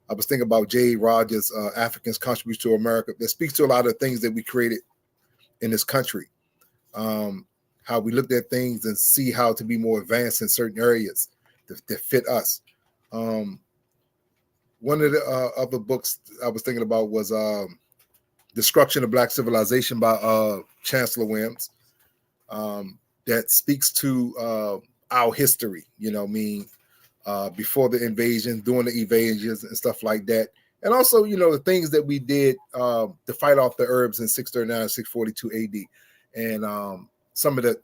I was thinking about J. Rogers' Africans' Contribution to America. That speaks to a lot of things that we created in this country. How we looked at things and see how to be more advanced in certain areas that fit us. One of the other books I was thinking about was Destruction of Black Civilization by Chancellor Williams. That speaks to our history, before the invasion, during the evasions and stuff like that. And also, the things that we did to fight off the Arabs in 639, 642 AD. And some of the,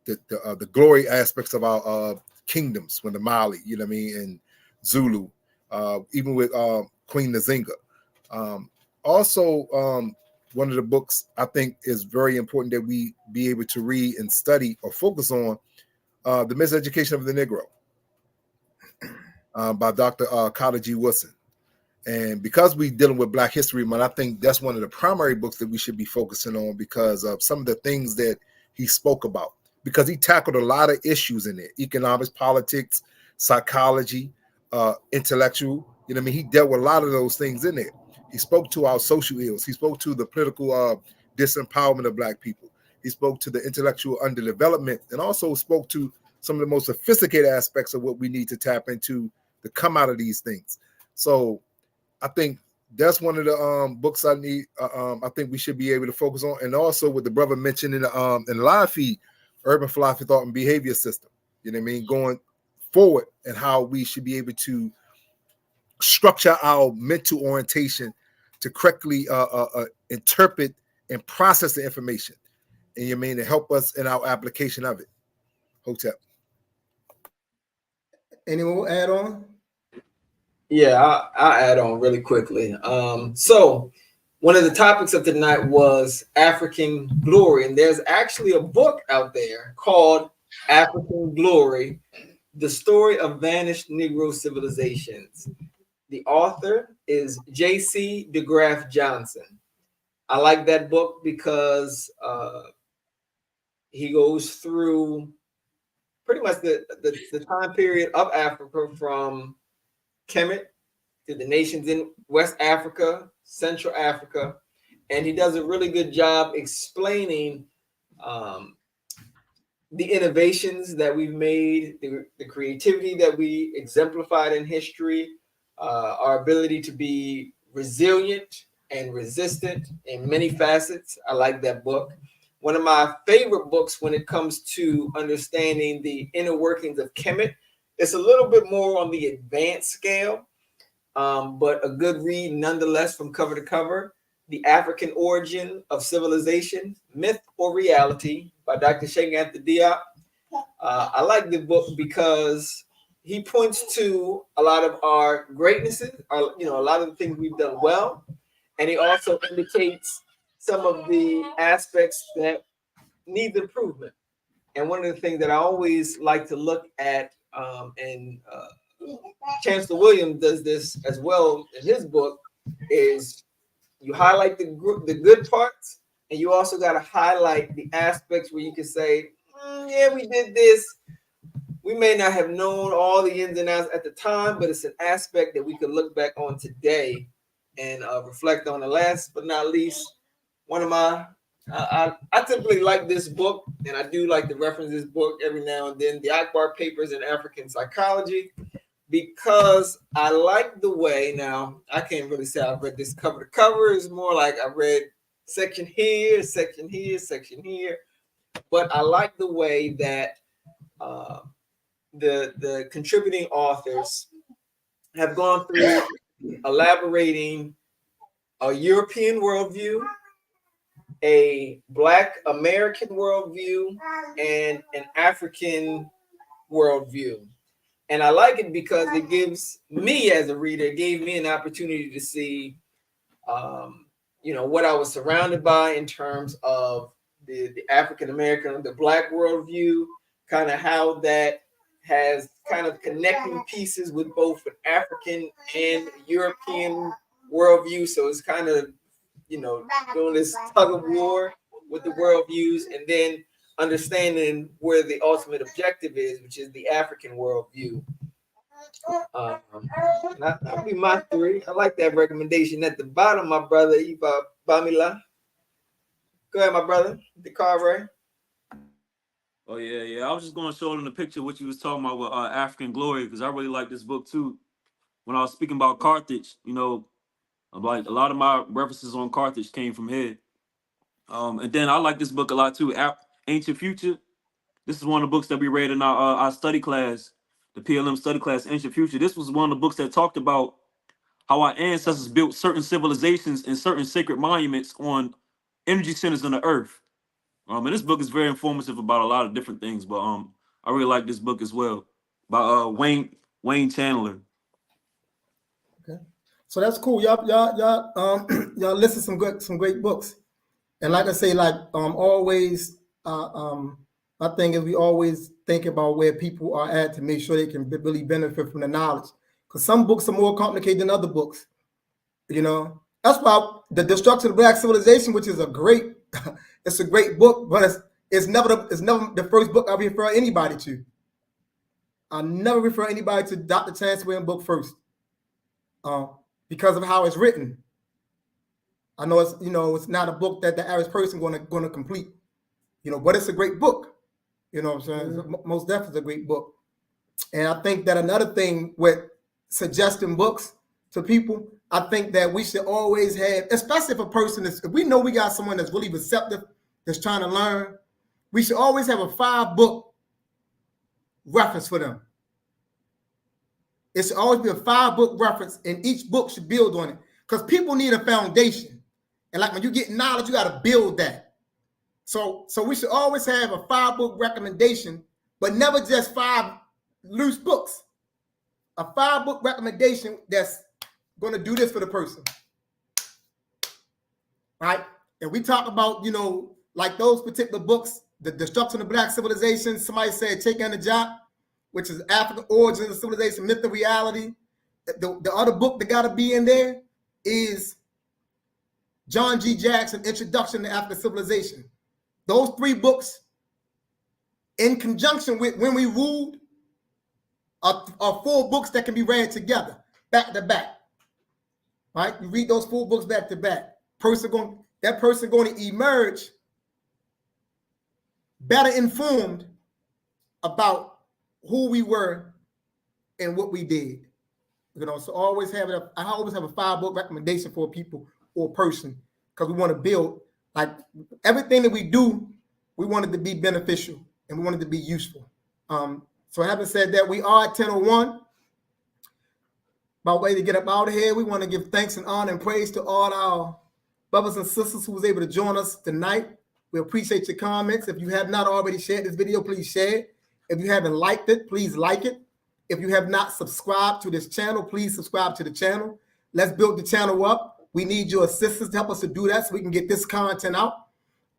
the glory aspects of our kingdoms, when the Mali, and Zulu, even with Queen Nzinga. Also, one of the books I think is very important that we be able to read and study or focus on, The Miseducation of the Negro, by Dr. Carter G. Woodson. And because we're dealing with Black History Month, I think that's one of the primary books that we should be focusing on because of some of the things that he spoke about. Because he tackled a lot of issues in there: economics, politics, psychology, intellectual. He dealt with a lot of those things in there. He spoke to our social ills. He spoke to the political disempowerment of Black people. He spoke to the intellectual underdevelopment, and also spoke to some of the most sophisticated aspects of what we need to tap into to come out of these things. So I think that's one of the books I need. I think we should be able to focus on, and also what the brother mentioned in the live feed, Urban Philosophy, Thought, and Behavior System. Going forward and how we should be able to structure our mental orientation to correctly interpret and process the information. And you mean to help us in our application of it. Hotep. Anyone will add on? Yeah, I'll add on really quickly. So one of the topics of tonight was African glory, and there's actually a book out there called African Glory: The Story of Vanished Negro Civilizations. The author is J.C. DeGraff Johnson. I like that book because he goes through pretty much the time period of Africa from Kemet to the nations in West Africa, Central Africa, and he does a really good job explaining the innovations that we've made, the creativity that we exemplified in history, our ability to be resilient and resistant in many facets. I like that book. One of my favorite books when it comes to understanding the inner workings of Kemet. It's a little bit more on the advanced scale, but a good read nonetheless from cover to cover. The African Origin of Civilization, Myth or Reality by Dr. Sheikh Anthony Diop. I like the book because he points to a lot of our greatnesses, a lot of the things we've done well, and he also indicates some of the aspects that need improvement. And one of the things that I always like to look at, and Chancellor Williams does this as well in his book, is you highlight the good parts, and you also got to highlight the aspects where you can say, yeah, we did this. We may not have known all the ins and outs at the time, but it's an aspect that we could look back on today and reflect on. And last but not least, one of my, I typically like this book, and I do like to reference this book every now and then, the Akbar Papers in African Psychology, because I like the way, now I can't really say I've read this cover to cover. It's more like I read section here, section here, section here. But I like the way that the contributing authors have gone through elaborating a European worldview, a Black American worldview, and an African worldview. And I like it because it gives me as a reader, it gave me an opportunity to see, what I was surrounded by in terms of the African American, the Black worldview, kind of how that has kind of connecting pieces with both an African and European worldview. So it's kind of, doing this tug of war with the worldviews, and then understanding where the ultimate objective is, which is the African worldview. That'll be my three. I like that recommendation at the bottom, my brother Iba Bamila. Go ahead, my brother, the Carver. Oh yeah. I was just going to show them the picture of what you was talking about with African Glory, because I really like this book too. When I was speaking about Carthage, like a lot of my references on Carthage came from here. And then I like this book a lot too, Ancient Future. This is one of the books that we read in our study class, the PLM study class, Ancient Future. This was one of the books that talked about how our ancestors built certain civilizations and certain sacred monuments on energy centers on the earth. And this book is very informative about a lot of different things, but I really like this book as well by Wayne Chandler. Okay, so that's cool. Y'all listed some great books, and like I say, always, my thing is we always think about where people are at to make sure they can really benefit from the knowledge, because some books are more complicated than other books. That's why the Destruction of Black Civilization, which is it's a great book, but it's never the first book I refer anybody to. I never refer anybody to Dr. Chancellor Williams' book first, because of how it's written. I know it's not a book that the average person going to complete, but it's a great book. You know what I'm saying? Mm-hmm. Most definitely a great book. And I think that another thing with suggesting books to people, I think that we should always have, especially if a person if we know we got someone that's really receptive, that's trying to learn, we should always have a 5-book reference for them. It should always be a 5-book reference, and each book should build on it. Because people need a foundation. And like when you get knowledge, you got to build that. So we should always have a 5-book recommendation, but never just 5 loose books. A 5-book recommendation that's going to do this for the person. Right? And we talk about, like those particular books, The Destruction of Black Civilization. Somebody said Take on the Job, which is African Origins of Civilization, Myth of Reality. The other book that got to be in there is John G. Jackson, Introduction to African Civilization. Those 3 books, in conjunction with When We Ruled, are 4 books that can be read together, back to back. Right? You read those 4 books back to back. That person going to emerge better informed about who we were and what we did. So I always have a 5-book recommendation for people or person, because we want to build, like, everything that we do, we want it to be beneficial and we want it to be useful. So having said that, we are at 10:01. By way to get up out of here, we want to give thanks and honor and praise to all our brothers and sisters who was able to join us tonight. We appreciate your comments. If you have not already shared this video, please share it. If you haven't liked it, please like it. If you have not subscribed to this channel, please subscribe to the channel. Let's build the channel up. We need your assistance to help us to do that so we can get this content out.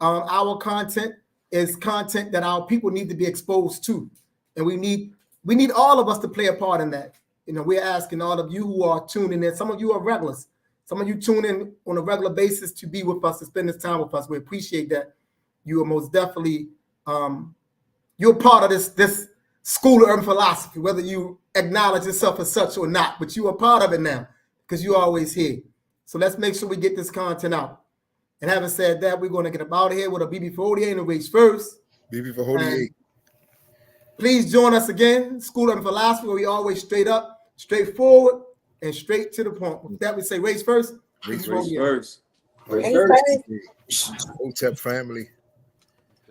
Our content is content that our people need to be exposed to. And we need all of us to play a part in that. We're asking all of you who are tuning in. Some of you are regulars. Some of you tune in on a regular basis to be with us, to spend this time with us. We appreciate that. You are most definitely, you're part of this school of urban philosophy, whether you acknowledge yourself as such or not, but you are part of it now because you're always here. So let's make sure we get this content out. And having said that, we're going to get up out of here with a BB48 and race first. BB48. Please join us again, School of Philosophy, where we always straight up, straightforward, and straight to the point. With that, we say race first. Race first. Race first. OTEP family.